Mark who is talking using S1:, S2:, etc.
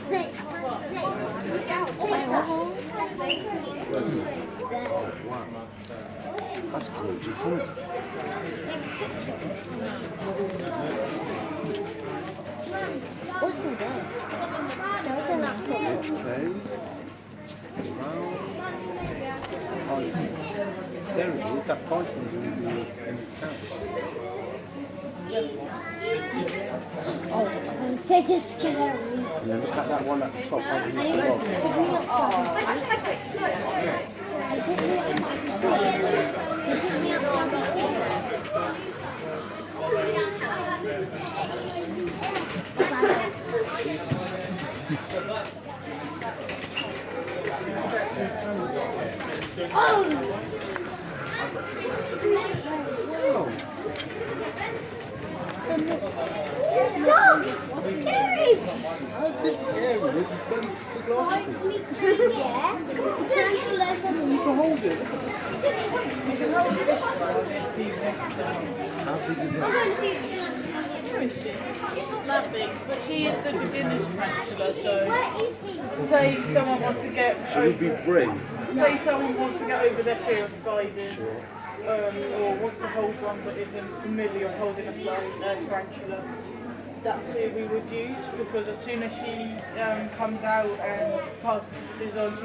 S1: Snake.
S2: Wow. That's gorgeous, isn't it?
S1: What's in there? Doesn't that
S2: It says oh, there it is, that python's in the tank.
S1: Oh, the snake is scary.
S2: And then look at that one at the top underneath
S1: I
S2: the
S1: need
S2: log.
S1: to pick me up so I can see. Pick me up so I can see. Pick me up so I can see. Oh!
S2: Whoa!
S1: Stop! Scary!
S2: How is it scary? There's a bloody glass to it.
S1: Yeah.
S2: You can hold it. How big is
S1: I'm
S2: it?
S1: going to see it.
S3: That big, but she is the beginner's tarantula, so
S1: Where is he?
S3: say someone wants to get
S2: Should we be brave?
S3: say someone wants to get over their fear of spiders, or wants to hold one but isn't familiar with holding a tarantula. That's who we would use, because as soon as she comes out and passes on, she's